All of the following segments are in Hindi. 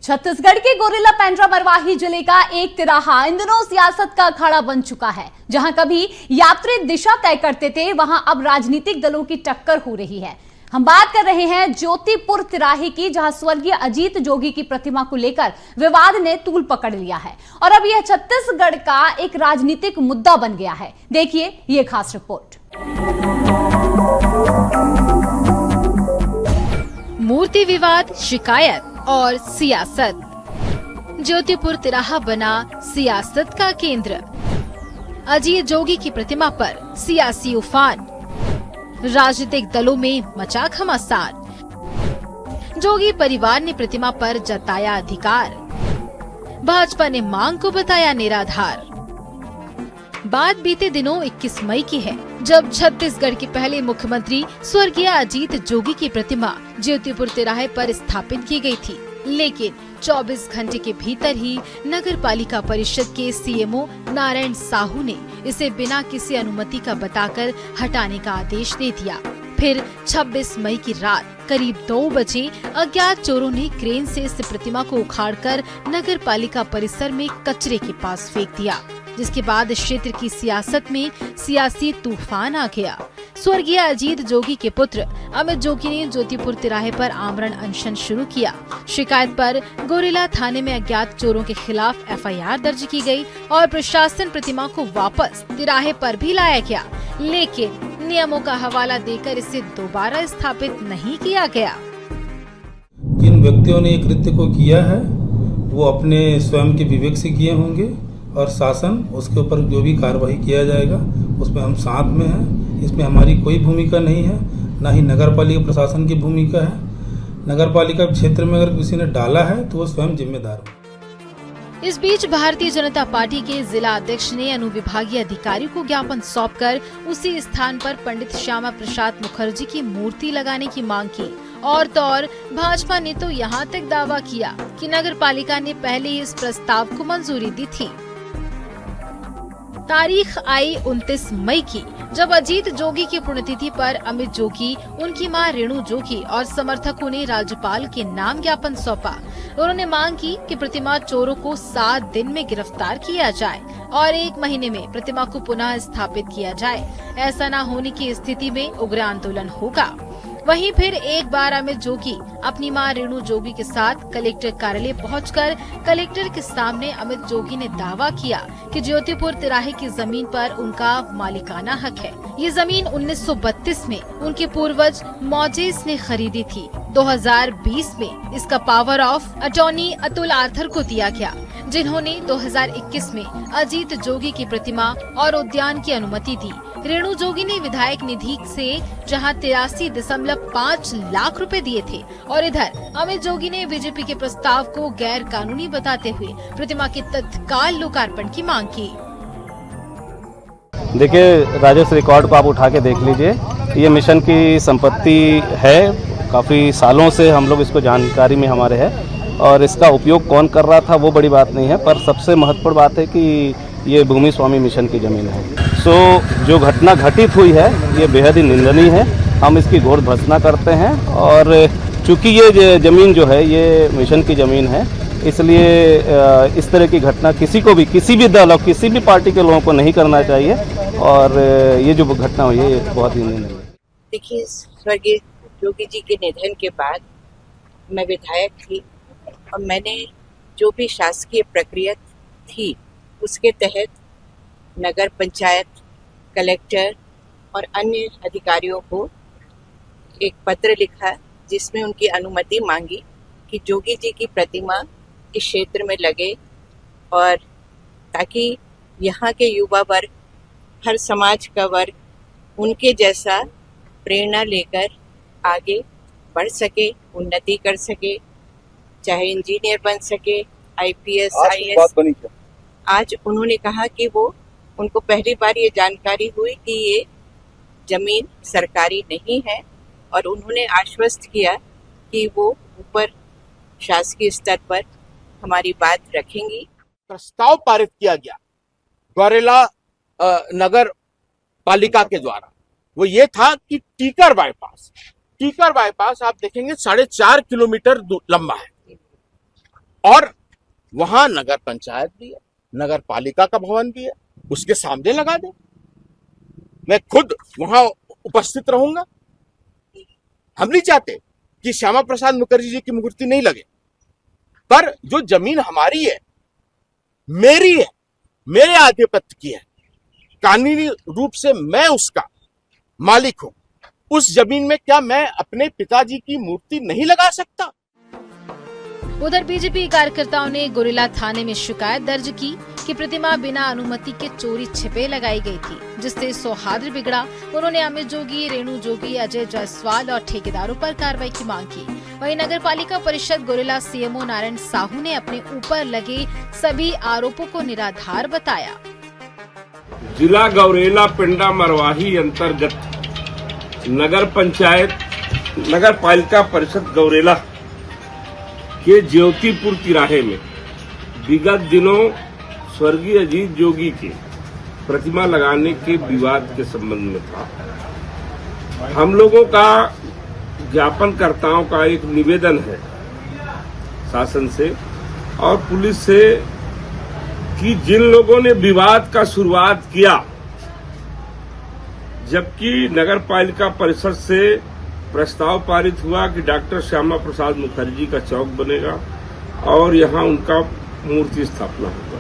छत्तीसगढ़ के गोरेला पेंड्रा मरवाही जिले का एक तिराहा इन दिनों सियासत का अखाड़ा बन चुका है। जहां कभी यात्री दिशा तय करते थे, वहां अब राजनीतिक दलों की टक्कर हो रही है। हम बात कर रहे हैं ज्योतिपुर तिराहे की, जहां स्वर्गीय अजीत जोगी की प्रतिमा को लेकर विवाद ने तूल पकड़ लिया है और अब यह छत्तीसगढ़ का एक राजनीतिक मुद्दा बन गया है। देखिए ये खास रिपोर्ट। मूर्ति विवाद, शिकायत और सियासत। ज्योतिपुर तिराहा बना सियासत का केंद्र। अजीत जोगी की प्रतिमा पर सियासी उफान। राजनीतिक दलों में मचा घमासान। जोगी परिवार ने प्रतिमा पर जताया अधिकार। भाजपा ने मांग को बताया निराधार। बात बीते दिनों 21 मई की है, जब छत्तीसगढ़ के पहले मुख्यमंत्री स्वर्गीय अजीत जोगी की प्रतिमा ज्योतिपुर तिराहे पर स्थापित की गई थी। लेकिन 24 घंटे के भीतर ही नगर पालिका परिषद के सीएमओ नारायण साहू ने इसे बिना किसी अनुमति का बताकर हटाने का आदेश दे दिया। फिर 26 मई की रात करीब 2 बजे अज्ञात चोरों ने क्रेन से इस प्रतिमा को उखाड़कर नगर पालिका परिसर में कचरे के पास फेंक दिया, जिसके बाद क्षेत्र की सियासत में सियासी तूफान आ गया। स्वर्गीय अजीत जोगी के पुत्र अमित जोगी ने ज्योतिपुर तिराहे पर आमरण अनशन शुरू किया। शिकायत पर गोरेला थाने में अज्ञात चोरों के खिलाफ एफआईआर दर्ज की गई और प्रशासन प्रतिमा को वापस तिराहे पर भी लाया गया, लेकिन नियमों का हवाला देकर इसे दोबारा स्थापित नहीं किया गया। जिन व्यक्तियों ने ये कृत्य को किया है वो अपने स्वयं के विवेक से किए होंगे और शासन उसके ऊपर जो भी कार्रवाई किया जाएगा उसमें हम साथ में हैं। इसमें हमारी कोई भूमिका नहीं है, ना ही नगर पालिका प्रशासन की भूमिका है। नगर पालिका क्षेत्र में अगर किसी ने डाला है तो वो स्वयं जिम्मेदार हो। इस बीच भारतीय जनता पार्टी के जिला अध्यक्ष ने अनुविभागीय अधिकारी को ज्ञापन सौंपकर उसी स्थान पर पंडित श्यामा प्रसाद मुखर्जी की मूर्ति लगाने की मांग की। और तो और भाजपा ने तो यहाँ तक दावा किया कि नगर पालिका ने पहले ही इस प्रस्ताव को मंजूरी दी थी। तारीख आई 29 मई की, जब अजीत जोगी की पुण्यतिथि पर अमित जोगी, उनकी मां रेणु जोगी और समर्थकों ने राज्यपाल के नाम ज्ञापन सौंपा। उन्होंने मांग की कि प्रतिमा चोरों को 7 दिन में गिरफ्तार किया जाए और 1 महीने में प्रतिमा को पुनः स्थापित किया जाए। ऐसा न होने की स्थिति में उग्र आंदोलन होगा। वहीं फिर एक बार अमित जोगी अपनी मां रेणु जोगी के साथ कलेक्टर कार्यालय पहुंचकर कलेक्टर के सामने अमित जोगी ने दावा किया कि ज्योतिपुर तिराहे की जमीन पर उनका मालिकाना हक है। ये जमीन 1932 में उनके पूर्वज मौजेस ने खरीदी थी। 2020 में इसका power of attorney Atul Arthur को दिया गया, जिन्होंने 2021 में अजीत जोगी की प्रतिमा और उद्यान की अनुमति दी। रेणु जोगी ने विधायक निधि से जहां 83.5 लाख रुपए दिए थे और इधर अमित जोगी ने बीजेपी के प्रस्ताव को गैर कानूनी बताते हुए प्रतिमा के तत्काल लोकार्पण की मांग की। देखिए, राजस्व रिकॉर्ड को आप उठा के देख लीजिए। ये मिशन की संपत्ति है, काफ़ी सालों से हम लोग इसको जानकारी में हमारे है और इसका उपयोग कौन कर रहा था वो बड़ी बात नहीं है, पर सबसे महत्वपूर्ण बात है कि ये भूमि स्वामी मिशन की ज़मीन है। सो जो घटना घटित हुई है ये बेहद ही निंदनीय है। हम इसकी घोर भर्त्सना करते हैं और चूंकि ये ज़मीन जो है ये मिशन की ज़मीन है, इसलिए इस तरह की घटना किसी को भी, किसी भी दल और किसी भी पार्टी के लोगों को नहीं करना चाहिए और ये जो घटना हुई है ये बहुत ही निंदनीय है। देखिए, स्वर्गीय जोगी जी के निधन के बाद मैं विधायक थी और मैंने जो भी शासकीय प्रक्रिया थी उसके तहत नगर पंचायत, कलेक्टर और अन्य अधिकारियों को एक पत्र लिखा जिसमें उनकी अनुमति मांगी कि जोगी जी की प्रतिमा इस क्षेत्र में लगे और ताकि यहाँ के युवा वर्ग, हर समाज का वर्ग उनके जैसा प्रेरणा लेकर आगे बढ़ सके, उन्नति कर सके, चाहे इंजीनियर बन सके, आईपीएस, आईएएस। आज उन्होंने कहा कि वो उनको पहली बार ये जानकारी हुई कि ये जमीन सरकारी नहीं है और उन्होंने आश्वस्त किया कि वो ऊपर शासकीय स्तर पर हमारी बात रखेंगी। प्रस्ताव पारित किया गया गोरेला नगर पालिका के द्वारा, वो ये था कि टीकर बाईपास आप देखेंगे 4.5 किलोमीटर लंबा है और वहां नगर पंचायत भी है, नगर पालिका का भवन भी है, उसके सामने लगा दे। मैं खुद वहां उपस्थित रहूंगा। हम नहीं चाहते कि श्यामा प्रसाद मुखर्जी जी की मूर्ति नहीं लगे, पर जो जमीन हमारी है, मेरी है, मेरे आधिपत्य की है, कानूनी रूप से मैं उसका मालिक हूं, उस जमीन में क्या मैं अपने पिताजी की मूर्ति नहीं लगा सकता? उधर बीजेपी कार्यकर्ताओं ने गोरेला थाने में शिकायत दर्ज की कि प्रतिमा बिना अनुमति के चोरी छिपे लगाई गई थी, जिससे सौहार्द बिगड़ा। उन्होंने अमित जोगी, रेणु जोगी, अजय जायसवाल और ठेकेदारों पर कार्रवाई की मांग की। वहीं नगर पालिका परिषद गोरेला सीएमओ नारायण साहू ने अपने ऊपर लगे सभी आरोपों को निराधार बताया। जिला गौरेला पिंडा मरवाही अंतर्गत नगर पंचायत नगर पालिका परिषद गौरेला के ज्योतिपुर तिराहे में विगत दिनों स्वर्गीय अजीत जोगी की प्रतिमा लगाने के विवाद के संबंध में था। हम लोगों का ज्ञापनकर्ताओं का एक निवेदन है शासन से और पुलिस से कि जिन लोगों ने विवाद का शुरुआत किया, जबकि नगर पालिका परिषद से प्रस्ताव पारित हुआ कि डॉक्टर श्यामा प्रसाद मुखर्जी का चौक बनेगा और यहां उनका मूर्ति स्थापना होगा,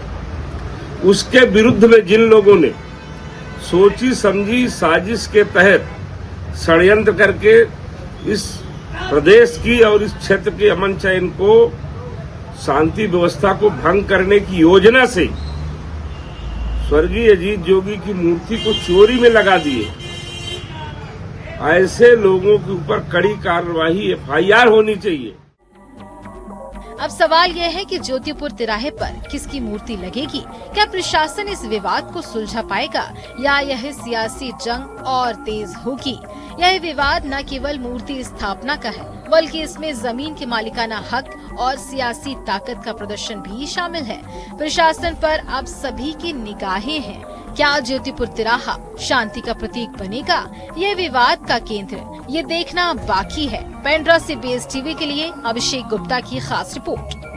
उसके विरुद्ध में जिन लोगों ने सोची समझी साजिश के तहत षड्यंत्र करके इस प्रदेश की और इस क्षेत्र के अमन चैन को, शांति व्यवस्था को भंग करने की योजना से स्वर्गीय अजीत जोगी की मूर्ति को चोरी में लगा दिए, ऐसे लोगों के ऊपर कड़ी कार्रवाई FIR होनी चाहिए। अब सवाल यह है कि ज्योतिपुर तिराहे पर किसकी मूर्ति लगेगी? क्या प्रशासन इस विवाद को सुलझा पाएगा या यह सियासी जंग और तेज होगी? यह विवाद न केवल मूर्ति स्थापना का है, बल्कि इसमें जमीन के मालिकाना हक और सियासी ताकत का प्रदर्शन भी शामिल है। प्रशासन पर अब सभी की निगाहें हैं। क्या ज्योतिपुर तिराहा शांति का प्रतीक बनेगा? यह विवाद का केंद्र, ये देखना बाकी है। पेंड्रा से BSTV के लिए अभिषेक गुप्ता की खास रिपोर्ट।